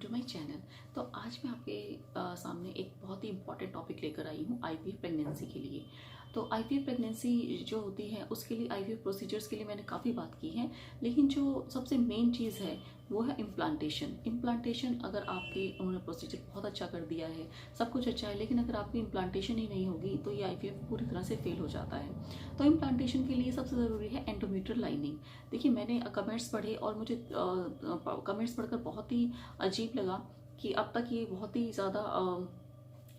To my channel. तो आज मैं आपके सामने एक बहुत ही इंपॉर्टेंट टॉपिक लेकर आई हूँ आईवीएफ प्रेगनेंसी के लिए। तो आईवीएफ प्रेगनेंसी जो होती है उसके लिए आईवीएफ प्रोसीजर्स के लिए मैंने काफ़ी बात की है, लेकिन जो सबसे मेन चीज़ है वो है इम्प्लांटेशन। इम्प्लांटेशन अगर आपके उन्होंने प्रोसीजर बहुत अच्छा कर दिया है, सब कुछ अच्छा है, लेकिन अगर आपकी इम्प्लांटेशन ही नहीं होगी तो ये आईवीएफ पूरी तरह से फेल हो जाता है। तो इम्प्लांटेशन के लिए सबसे ज़रूरी है एंडोमेट्रियल लाइनिंग। देखिए, मैंने कमेंट्स पढ़े और मुझे कमेंट्स पढ़कर बहुत ही अजीब लगा कि अब तक ये बहुत ही ज़्यादा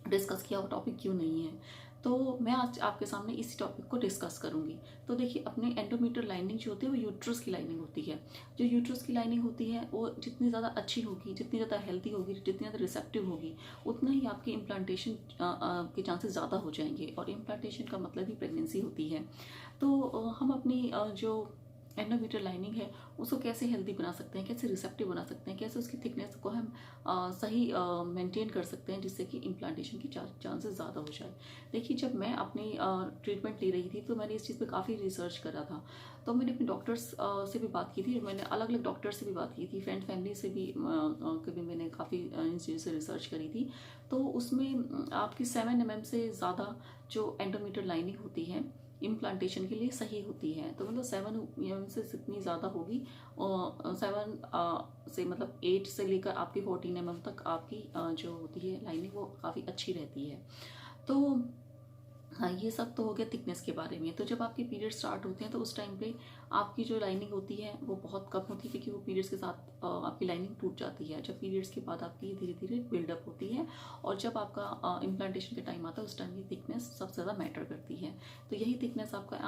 डिस्कस किया हुआ टॉपिक क्यों नहीं है। तो मैं आज आपके सामने इसी टॉपिक को डिस्कस करूंगी। तो देखिए, अपने एंडोमेट्रियल लाइनिंग जो होती है वो यूट्रस की लाइनिंग होती है। जो यूट्रस की लाइनिंग होती है वो जितनी ज़्यादा अच्छी होगी, जितनी ज़्यादा हेल्दी होगी, जितनी ज़्यादा रिसेप्टिव होगी, उतना ही आपकी इम्प्लांटेशन के चांसेस ज़्यादा हो जाएंगे। और इम्प्लांटेशन का मतलब ही प्रेगनेंसी होती है। तो हम अपनी जो एंडोमेट्रियल लाइनिंग है उसको कैसे हेल्दी बना सकते हैं, कैसे रिसेप्टिव बना सकते हैं, कैसे उसकी थिकनेस को हम सही मेंटेन कर सकते हैं जिससे कि इम्प्लांटेशन की चांसेस ज़्यादा हो जाए। देखिए, जब मैं अपनी ट्रीटमेंट ले रही थी तो मैंने इस चीज़ पे काफ़ी रिसर्च करा था। तो मैंने अपने डॉक्टर्स से भी बात की थी, मैंने अलग अलग डॉक्टर्स से भी बात की थी, फ्रेंड फैमिली से भी कभी मैंने काफ़ी इन चीज़ों से रिसर्च करी थी। तो उसमें आपकी 7 mm से ज़्यादा जो एंडोमेट्रियल लाइनिंग होती है इम्प्लांटेशन के लिए सही होती है। तो मतलब 7 mm से जितनी ज़्यादा होगी, 7 से मतलब 8 से लेकर आपकी 14 mm तक आपकी जो होती है लाइनिंग वो काफ़ी अच्छी रहती है। तो हाँ, ये सब तो हो गया थिकनेस के बारे में। तो जब आपके पीरियड स्टार्ट होते हैं तो उस टाइम पे आपकी जो लाइनिंग होती है वो बहुत कम होती है, क्योंकि वो पीरियड्स के साथ आपकी लाइनिंग टूट जाती है। जब पीरियड्स के बाद आपकी धीरे धीरे बिल्डअप होती है, और जब आपका इम्प्लांटेशन का टाइम आता है उस टाइम ये थिकनेस सबसे ज़्यादा मैटर करती है। तो यही थिकनेस आपका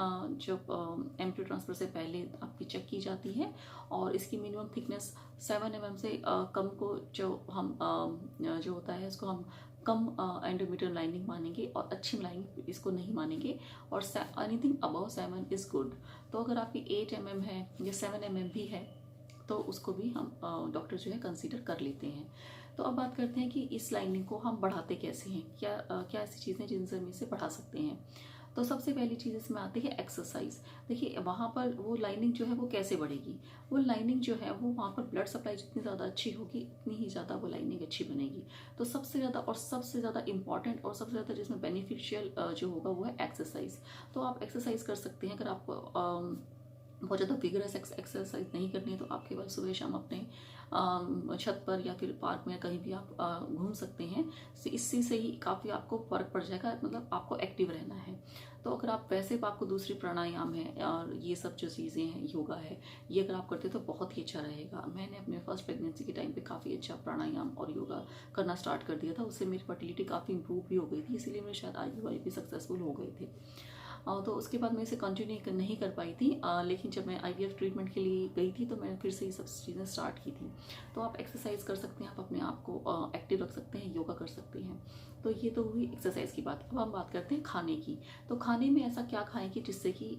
जब एम्ब्रियो ट्रांसफर से पहले आपकी चेक की जाती है, और इसकी मिनिमम थिकनेस 7 mm से कम को जो हम जो होता है उसको हम कम एंडोमेट्रियल लाइनिंग मानेंगे, और अच्छी लाइनिंग इसको नहीं मानेंगे। और एनीथिंग अबव 7 इज़ गुड। तो अगर आपकी 8 mm है या 7 mm भी है तो उसको भी हम डॉक्टर जो है कंसीडर कर लेते हैं। तो अब बात करते हैं कि इस लाइनिंग को हम बढ़ाते कैसे हैं, क्या ऐसी चीज़ें जिनसे हम इसे बढ़ा सकते हैं। तो सबसे पहली चीज़ इसमें आती है एक्सरसाइज। देखिए, वहाँ पर वो लाइनिंग जो है वो कैसे बढ़ेगी। वो लाइनिंग जो है वो वहाँ पर ब्लड सप्लाई जितनी ज़्यादा अच्छी होगी उतनी ही ज़्यादा वो लाइनिंग अच्छी बनेगी। तो सबसे ज़्यादा और सबसे ज़्यादा इंपॉर्टेंट और सबसे ज़्यादा जिसमें बेनिफिशियल जो होगा वो है एक्सरसाइज। तो आप एक्सरसाइज कर सकते हैं। अगर आपको बहुत ज़्यादा विगरस एक्सरसाइज नहीं करनी है तो आप केवल सुबह शाम अपने छत पर या फिर पार्क में कहीं भी आप घूम सकते हैं। इससे से ही काफ़ी आपको फर्क पड़ जाएगा, मतलब आपको एक्टिव रहना है। तो अगर आप वैसे आपको दूसरी प्राणायाम है और ये सब जो चीज़ें हैं, योगा है, ये अगर आप करते तो बहुत ही अच्छा रहेगा। मैंने अपने फर्स्ट प्रेगनेंसी के टाइम पे काफ़ी अच्छा प्राणायाम और योगा करना स्टार्ट कर दिया था। उससे मेरी फर्टिलिटी काफ़ी इंप्रूव भी हो गई थी, इसीलिए मेरे शायद IUI भी सक्सेसफुल हो गए थे। तो उसके बाद मैं इसे कंटिन्यू नहीं कर पाई थी, लेकिन जब मैं IVF ट्रीटमेंट के लिए गई थी तो मैंने फिर से ये सब चीज़ें स्टार्ट की थी। तो आप एक्सरसाइज कर सकते हैं, आप अपने आप को एक्टिव रख सकते हैं, योगा कर सकते हैं। तो ये तो हुई एक्सरसाइज की बात। अब हम बात करते हैं खाने की। तो खाने में ऐसा क्या खाएं कि जिससे कि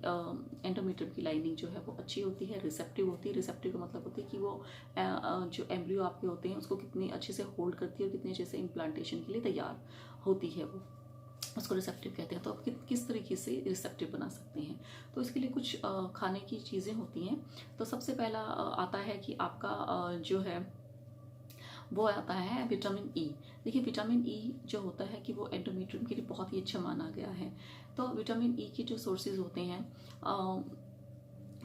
एंडोमेट्रियम की लाइनिंग जो है वो अच्छी होती है, रिसेप्टिव होती है। रिसेप्टिव का मतलब होता है कि वो जो एम्ब्रियो आपके होते हैं उसको कितनी अच्छे से होल्ड करती है और कितने अच्छे से इम्प्लांटेशन के लिए तैयार होती है वो, उसको रिसेप्टिव कहते हैं। तो आप किस तरीके से रिसेप्टिव बना सकते हैं। तो इसके लिए कुछ खाने की चीज़ें होती हैं। तो सबसे पहला आता है कि आपका जो है वो आता है विटामिन ई। देखिए, विटामिन ई जो होता है कि वो एंडोमेट्रियम के लिए बहुत ही अच्छा माना गया है। तो विटामिन ई के जो सोर्सेज होते हैं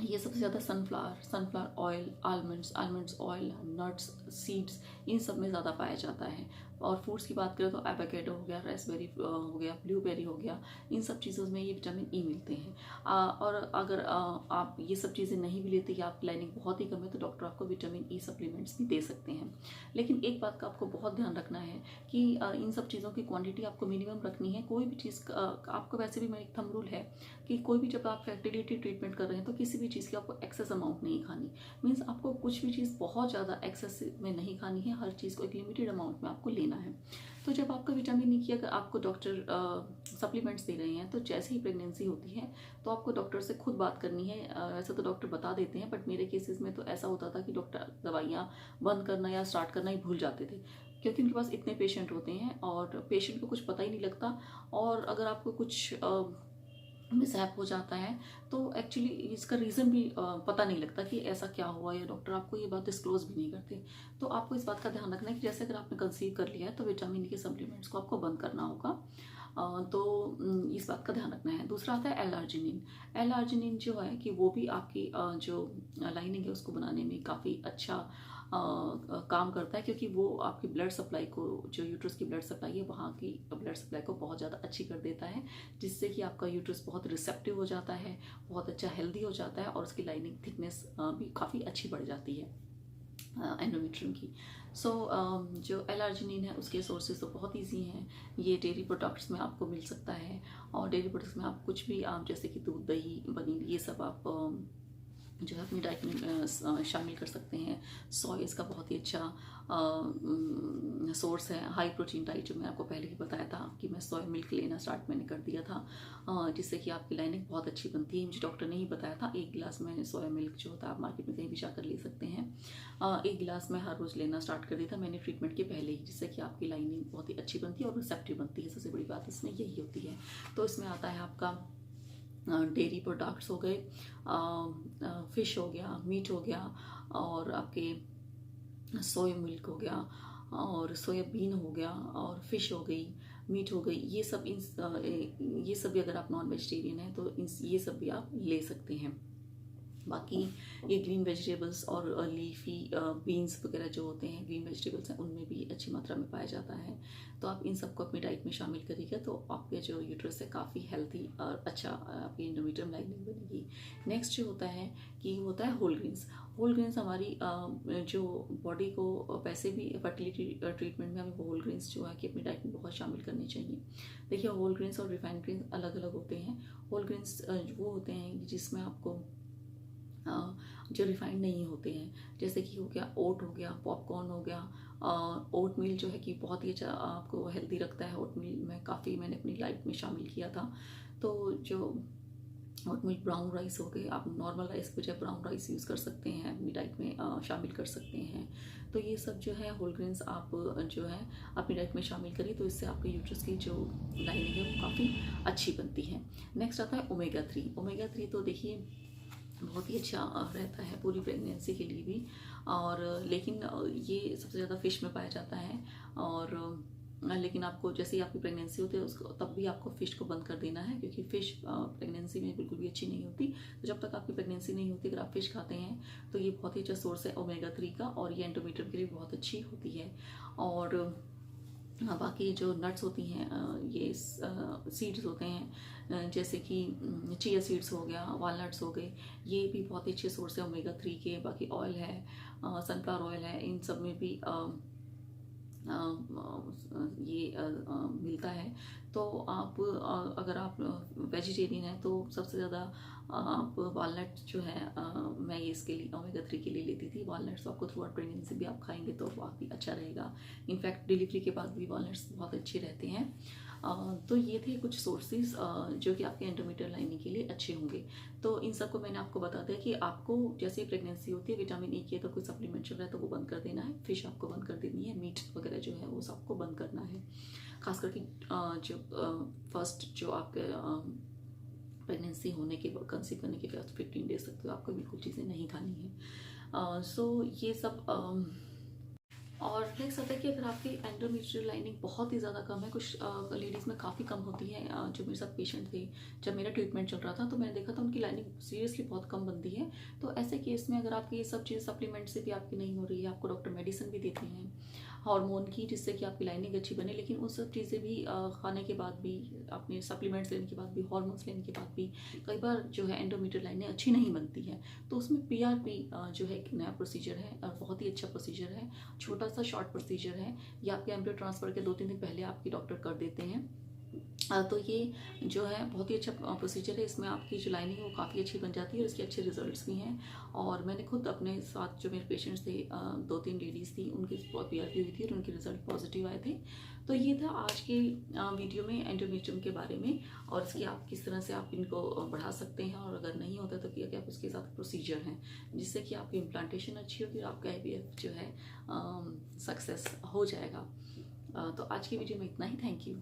ये सबसे ज़्यादा sunflower oil, almonds oil, nuts, seeds, इन सब में ज़्यादा पाया जाता है। और फ्रूट्स की बात करें तो एवोकेडो हो गया, रास्पबेरी हो गया, ब्लूबेरी हो गया, इन सब चीज़ों में ये विटामिन ई मिलते हैं। और अगर आप ये सब चीज़ें नहीं भी लेते या आपकी लाइनिंग बहुत ही कम है तो डॉक्टर आपको विटामिन ई सप्लीमेंट्स भी दे सकते हैं। लेकिन एक बात का आपको बहुत ध्यान रखना है कि इन सब चीज़ों की क्वांटिटी आपको मिनिमम रखनी है। कोई भी चीज़ आपको वैसे भी मेरा एक थंब रूल है कि कोई भी जब आप फर्टिलिटी ट्रीटमेंट कर रहे हैं तो किसी भी चीज़ की आपको एक्सेस अमाउंट नहीं खानी। मीन्स आपको कुछ भी चीज़ बहुत ज़्यादा एक्सेस में नहीं खानी है, हर चीज़ को एक लिमिटेड अमाउंट में आपको लेना है। तो जब आपका विटामिन ई की अगर आपको डॉक्टर सप्लीमेंट्स दे रहे हैं तो जैसे ही प्रेगनेंसी होती है तो आपको डॉक्टर से खुद बात करनी है। वैसे तो डॉक्टर बता देते हैं, बट मेरे केसेस में तो ऐसा होता था कि डॉक्टर दवाइयाँ बंद करना या स्टार्ट करना ही भूल जाते थे, क्योंकि उनके पास इतने पेशेंट होते हैं और पेशेंट को कुछ पता ही नहीं लगता। और अगर आपको कुछ मिसहैप हो जाता है, तो एक्चुअली इसका रीज़न भी पता नहीं लगता कि ऐसा क्या हुआ, या डॉक्टर आपको ये बात डिस्क्लोज भी नहीं करते। तो आपको इस बात का ध्यान रखना है कि जैसे अगर आपने कंसीव कर लिया है तो विटामिन ई के सप्लीमेंट्स को आपको बंद करना होगा। तो इस बात का ध्यान रखना है। दूसरा आता है एल-आर्जिनिन। एल-आर्जिनिन जो है कि वो भी आपकी जो लाइनिंग है उसको बनाने में काफ़ी अच्छा काम करता है, क्योंकि वो आपकी ब्लड सप्लाई को, जो यूट्रस की ब्लड सप्लाई है वहाँ की ब्लड सप्लाई को बहुत ज़्यादा अच्छी कर देता है, जिससे कि आपका यूट्रस बहुत रिसेप्टिव हो जाता है, बहुत अच्छा हेल्दी हो जाता है, और उसकी लाइनिंग थिकनेस भी काफ़ी अच्छी बढ़ जाती है एंडोमेट्रियम की। सो जो एल-आर्जिनिन है उसके सोर्सेज तो बहुत ईजी हैं। ये डेयरी प्रोडक्ट्स में आपको मिल सकता है, और डेयरी प्रोडक्ट्स में आप कुछ भी, आप जैसे कि दूध, दही, पनीर, ये सब आप जो है अपनी डाइट में शामिल कर सकते हैं। सोया इसका बहुत ही अच्छा सोर्स है। हाई प्रोटीन डाइट जो मैंने आपको पहले ही बताया था कि मैं सोया मिल्क लेना स्टार्ट मैंने कर दिया था, जिससे कि आपकी लाइनिंग बहुत अच्छी बनती है। मुझे डॉक्टर ने ही बताया था। 1 गिलास में सोया मिल्क जो होता है आप मार्केट में कहीं भी जाकर ले सकते हैं, 1 गिलास में हर रोज़ लेना स्टार्ट कर दिया था मैंने ट्रीटमेंट के पहले ही, जिससे कि आपकी लाइनिंग बहुत ही अच्छी बनती है और रिसेप्टिव बनती है। सबसे बड़ी बात इसमें यही होती है। तो इसमें आता है आपका डेयरी प्रोडक्ट्स हो गए, फिश हो गया, मीट हो गया, और आपके सोया मिल्क हो गया, और सोयाबीन हो गया, और फिश हो गई, मीट हो गई। ये सब भी, अगर आप नॉन वेजिटेरियन हैं तो ये सब भी आप ले सकते हैं। बाकी ये ग्रीन वेजिटेबल्स और लीफी बीन्स वगैरह जो होते हैं, ग्रीन वेजिटेबल्स हैं, उनमें भी अच्छी मात्रा में पाया जाता है। तो आप इन सबको अपनी डाइट में शामिल करिएगा तो आपके जो यूट्रस है काफ़ी हेल्थी और अच्छा आपकी एंडोमेट्रियम लाइनिंग बनेगी। नेक्स्ट जो होता है कि होता है होल ग्रेन्स। होल ग्रेन्स हमारी जो बॉडी को, वैसे भी फर्टिलिटी ट्रीटमेंट में हमें होल ग्रेन्स जो है कि अपनी डाइट में बहुत शामिल करने चाहिए। देखिए, होल ग्रेन्स और रिफाइंड ग्रेन्स अलग अलग होते हैं। होल ग्रेन्स वो होते हैं जिसमें आपको जो रिफाइंड नहीं होते हैं, जैसे कि हो गया ओट, हो गया पॉपकॉर्न, हो गया ओट मील, जो है कि बहुत ही अच्छा आपको हेल्दी रखता है। ओट मील में काफ़ी मैंने अपनी लाइफ में शामिल किया था। तो जो ओट मील, ब्राउन राइस हो गए, आप नॉर्मल राइस की बजाय ब्राउन राइस यूज़ कर सकते हैं, अपनी डाइट में शामिल कर सकते हैं। तो ये सब जो है होल ग्रेन्स आप जो है अपनी डाइट में शामिल करिए, तो इससे आपके यूट्रस की जो लाइनिंग है वो काफ़ी अच्छी बनती है। नेक्स्ट आता है ओमेगा 3। ओमेगा 3 तो देखिए बहुत ही अच्छा रहता है पूरी प्रेगनेंसी के लिए भी, और लेकिन ये सबसे ज़्यादा फ़िश में पाया जाता है। और लेकिन आपको जैसे ही आपकी प्रेगनेंसी होती है उसको, तब भी आपको फ़िश को बंद कर देना है, क्योंकि फ़िश प्रेगनेंसी में बिल्कुल भी अच्छी नहीं होती। तो जब तक आपकी प्रेगनेंसी नहीं होती, अगर आप फ़िश खाते हैं तो ये बहुत ही अच्छा सोर्स है ओमेगा 3 का, और ये एंडोमेट्रियम के लिए बहुत अच्छी होती है। और हाँ, बाकी जो नट्स होती हैं, ये सीड्स होते हैं, जैसे कि चिया सीड्स हो गया, वॉलनट्स हो गए, ये भी बहुत ही अच्छे सोर्स है ओमेगा 3 के। बाकी ऑयल है, सनफ्लावर ऑयल है, इन सब में भी ये मिलता है। तो आप अगर आप वेजिटेरियन हैं तो सबसे ज़्यादा आप वॉलनट जो है, मैं ये इसके लिए ओमेगा 3 के लिए लेती थी। वॉलनट्स आपको थ्रू आउट प्रेगनेंसी भी आप खाएंगे तो काफ़ी अच्छा रहेगा। इनफैक्ट डिलीवरी के बाद भी वॉलनट्स बहुत अच्छे रहते हैं। तो ये थे कुछ सोर्सेज जो कि आपके एंडोमेट्रियल लाइनिंग के लिए अच्छे होंगे। तो इन सब को मैंने आपको बता दिया कि आपको जैसे प्रेगनेंसी होती है, विटामिन ई की अगर कोई सप्लीमेंट चल रहा है तो वो बंद कर देना है, फिश आपको बंद कर देनी है, मीट वगैरह जो है वो सबको बंद करना है। खास करके जो फर्स्ट जो आपके प्रेगनेंसी होने के, कंसीव करने के बाद 15 डेज तक तो आपको बिल्कुल चीज़ें नहीं खानी है। सो ये सब और नेक्स्ट आता है कि अगर आपकी एंडोमेट्रियल लाइनिंग बहुत ही ज़्यादा कम है, कुछ लेडीज़ में काफ़ी कम होती है, जो मेरे साथ पेशेंट थे जब मेरा ट्रीटमेंट चल रहा था, तो मैंने देखा था उनकी लाइनिंग सीरियसली बहुत कम बनती है। तो ऐसे केस में अगर आपकी ये सब चीज़ सप्लीमेंट से भी आपकी नहीं हो रही है, आपको डॉक्टर मेडिसिन भी देते हैं हार्मोन की, जिससे कि आपकी लाइनिंग अच्छी बने, लेकिन उन सब चीज़ें भी खाने के बाद भी, अपने सप्लीमेंट्स लेने के बाद भी, हार्मोन्स लेने के बाद भी कई बार जो है एंडोमेट्रियल लाइनिंग अच्छी नहीं बनती है। तो उसमें PRP जो है एक नया प्रोसीजर है और बहुत ही अच्छा प्रोसीजर है। छोटा सा शॉर्ट प्रोसीजर है, ये आपके एम्ब्रियो ट्रांसफ़र के 2-3 दिन पहले आपकी डॉक्टर कर देते हैं। तो ये जो है बहुत ही अच्छा प्रोसीजर है। इसमें आपकी जो लाइनिंग है वो काफ़ी अच्छी बन जाती है, और इसके अच्छे रिजल्ट्स भी हैं। और मैंने खुद अपने साथ जो मेरे पेशेंट्स थे, 2-3 लेडीज़ थी, उनकी PRP हुई थी और उनके रिजल्ट पॉजिटिव आए थे। तो ये था आज के वीडियो में एंडोमेट्रियम के बारे में, और इसकी आप किस तरह से आप इनको बढ़ा सकते हैं, और अगर नहीं होता तो क्या क्या उसके साथ प्रोसीजर हैं, जिससे कि आपकी इम्प्लांटेशन अच्छी होगी और आपका IVF जो है सक्सेस हो जाएगा। तो आज की वीडियो में इतना ही। Thank you.